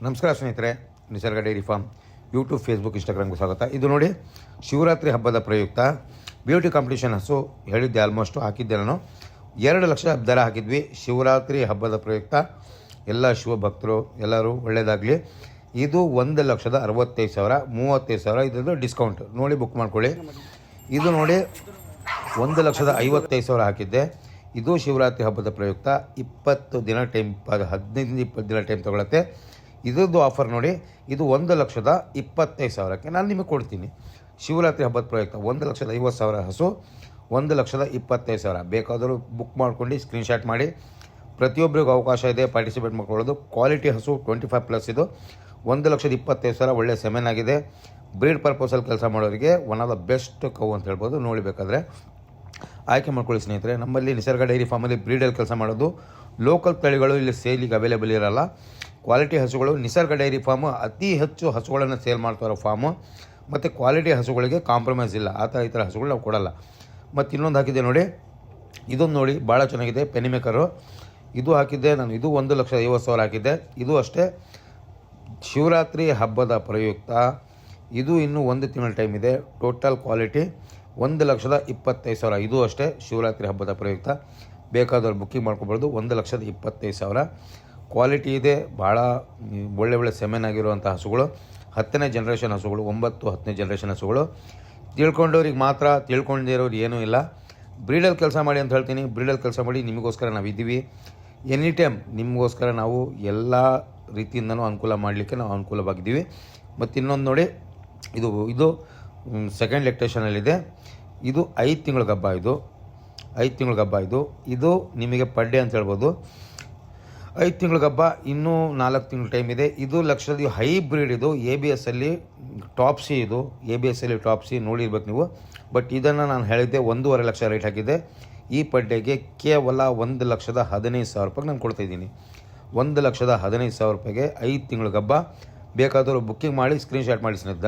ನಮಸ್ಕಾರ ಸ್ನೇಹಿತರೆ, ನಿಸರ್ಗ ಡೈರಿ ಫಾರ್ಮ್ ಯೂಟ್ಯೂಬ್, ಫೇಸ್ಬುಕ್, ಇನ್ಸ್ಟಾಗ್ರಾಮ್ಗೆ ಸ್ವಾಗತ. ಇದು ನೋಡಿ, ಶಿವರಾತ್ರಿ ಹಬ್ಬದ ಪ್ರಯುಕ್ತ ಬ್ಯೂಟಿ ಕಾಂಪಿಟೇಷನ್ ಹಸು ಹೇಳಿದ್ದೆ. ಆಲ್ಮೋಸ್ಟು ಹಾಕಿದ್ದೆ ನಾನು 2 ಲಕ್ಷ ದರ ಹಾಕಿದ್ವಿ. ಶಿವರಾತ್ರಿ ಹಬ್ಬದ ಪ್ರಯುಕ್ತ ಎಲ್ಲ ಶಿವಭಕ್ತರು ಎಲ್ಲರೂ ಒಳ್ಳೆಯದಾಗಲಿ. ಇದು 1,65,000, 35,000 ಇದ್ರದ್ದು ಡಿಸ್ಕೌಂಟ್ ನೋಡಿ ಬುಕ್ ಮಾಡ್ಕೊಳ್ಳಿ. ಇದು ನೋಡಿ 1,55,000 ಹಾಕಿದ್ದೆ. ಇದು ಶಿವರಾತ್ರಿ ಹಬ್ಬದ ಪ್ರಯುಕ್ತ 20 ದಿನ ಟೈಮ್, 15-20 ದಿನ ಟೈಮ್ ತೊಗೊಳತ್ತೆ. ಇದ್ರದ್ದು ಆಫರ್ ನೋಡಿ, ಇದು 1,25,000ಕ್ಕೆ ನಾನು ನಿಮಗೆ ಕೊಡ್ತೀನಿ. ಶಿವರಾತ್ರಿ ಹಬ್ಬದ ಪ್ರಯುಕ್ತ 1,50,000 ಹಸು, 1,25,000 ಬೇಕಾದರೂ ಬುಕ್ ಮಾಡ್ಕೊಂಡು ಸ್ಕ್ರೀನ್ಶಾಟ್ ಮಾಡಿ. ಪ್ರತಿಯೊಬ್ಬರಿಗೂ ಅವಕಾಶ ಇದೆ ಪಾರ್ಟಿಸಿಪೇಟ್ ಮಾಡ್ಕೊಳ್ಳೋದು. ಕ್ವಾಲಿಟಿ ಹಸು 25+ ಇದು. 1,25,000 ಒಳ್ಳೆ ಸೆಮೆನ್ ಆಗಿದೆ. ಬ್ರೀಡ್ ಪರ್ಪಸಲ್ಲಿ ಕೆಲಸ ಮಾಡೋರಿಗೆ one of the best cow ಅಂತ ಹೇಳ್ಬೋದು. ನೋಡಿ ಬೇಕಾದರೆ ಆಯ್ಕೆ ಮಾಡ್ಕೊಳ್ಳಿ ಸ್ನೇಹಿತರೆ. ನಮ್ಮಲ್ಲಿ ನಿಸರ್ಗ ಡೈರಿ ಫಾರ್ಮಲ್ಲಿ ಬ್ರೀಡಲ್ಲಿ ಕೆಲಸ ಮಾಡೋದು. ಲೋಕಲ್ ತಳಿಗಳು ಇಲ್ಲಿ ಸೇಲಿಗೆ ಅವೈಲೇಬಲ್ ಇರೋಲ್ಲ. ಕ್ವಾಲಿಟಿ ಹಸುಗಳು. ನಿಸರ್ಗ ಡೈರಿ ಫಾರ್ಮು ಅತಿ ಹೆಚ್ಚು ಹಸುಗಳನ್ನು ಸೇಲ್ ಮಾಡ್ತಾರೋ ಫಾರ್ಮು, ಮತ್ತು ಕ್ವಾಲಿಟಿ ಹಸುಗಳಿಗೆ ಕಾಂಪ್ರಮೈಸ್ ಇಲ್ಲ. ಈ ಥರ ಹಸುಗಳು ನಾವು ಕೊಡಲ್ಲ. ಮತ್ತು ಇನ್ನೊಂದು ಹಾಕಿದ್ದೆ ನೋಡಿ, ಇದೊಂದು ನೋಡಿ ಭಾಳ ಚೆನ್ನಾಗಿದೆ, ಪೆನಿಮೇಕರು. ಇದು ಹಾಕಿದ್ದೆ ನಾನು. ಇದು 1,50,000 ಹಾಕಿದ್ದೆ. ಇದು ಅಷ್ಟೇ ಶಿವರಾತ್ರಿ ಹಬ್ಬದ ಪ್ರಯುಕ್ತ. ಇದು ಇನ್ನೂ 1 ತಿಂಗಳ ಟೈಮ್ ಇದೆ. Total quality 1,25,000. ಇದು ಅಷ್ಟೇ ಶಿವರಾತ್ರಿ ಹಬ್ಬದ ಪ್ರಯುಕ್ತ. ಬೇಕಾದವ್ರು ಬುಕ್ಕಿಂಗ್ ಮಾಡ್ಕೊಬೋದು. 1,25,000 ಕ್ವಾಲಿಟಿ ಇದೆ. ಭಾಳ ಒಳ್ಳೆ ಸೆಮೆನ್ ಆಗಿರುವಂಥ ಹಸುಗಳು. 10ನೇ ಜನ್ರೇಷನ್ ಹಸುಗಳು, 9-10ನೇ ಜನ್ರೇಷನ್ ಹಸುಗಳು. ತಿಳ್ಕೊಂಡವ್ರಿಗೆ ಮಾತ್ರ, ತಿಳ್ಕೊಂಡಿರೋರು ಏನೂ ಇಲ್ಲ. ಬ್ರೀಡಲ್ಲಿ ಕೆಲಸ ಮಾಡಿ ಅಂತ ಹೇಳ್ತೀನಿ. ಬ್ರೀಡಲ್ಲಿ ಕೆಲಸ ಮಾಡಿ, ನಿಮಗೋಸ್ಕರ ನಾವು ಇದ್ದೀವಿ. ಎನಿ ಟೈಮ್ ನಿಮಗೋಸ್ಕರ ನಾವು ಎಲ್ಲ ರೀತಿಯಿಂದನೂ ಅನುಕೂಲ ಮಾಡಲಿಕ್ಕೆ ನಾವು ಅನುಕೂಲವಾಗಿದ್ದೀವಿ. ಮತ್ತು ಇನ್ನೊಂದು ನೋಡಿ, ಇದು ಸೆಕೆಂಡ್ ಲೆಕ್ಟೇಷನಲ್ಲಿದೆ. ಇದು 5 ತಿಂಗಳ ಗಬ್ಬ. ಇದು 5 ತಿಂಗಳ ಗಬ್ಬ. ಇದು ನಿಮಗೆ ಪರ್ ಡೇ ಅಂತ ಹೇಳ್ಬೋದು. 5 ತಿಂಗಳ ಗಬ್ಬ. ಇನ್ನೂ 4 ತಿಂಗಳ ಟೈಮ್ ಇದೆ. ಇದು ಲಕ್ಷದ ಹೈಬ್ರಿಡ್. ಇದು ABSಲ್ಲಿ ಟಾಪ್ಸಿ. ಇದು ABSಲ್ಲಿ ಟಾಪ್ಸಿ ನೋಡಿರ್ಬೇಕು ನೀವು. ಬಟ್ ಇದನ್ನು ನಾನು ಹೇಳಿದ್ದೆ 1.5 ಲಕ್ಷ ರೇಟ್ ಹಾಕಿದ್ದೆ. ಈ ಪರ್ ಡೇಗೆ ಕೇವಲ 1,15,000 ರೂಪಾಯಿಗೆ ನಾನು ಕೊಡ್ತಾಯಿದ್ದೀನಿ. 1,15,000 ರೂಪಾಯಿಗೆ 5 ತಿಂಗಳ ಗಬ್ಬ. ಬೇಕಾದವರು ಬುಕ್ಕಿಂಗ್ ಮಾಡಿ ಸ್ಕ್ರೀನ್ಶಾಟ್ ಮಾಡಿ ಸ್ನೇಹಿತರೆ.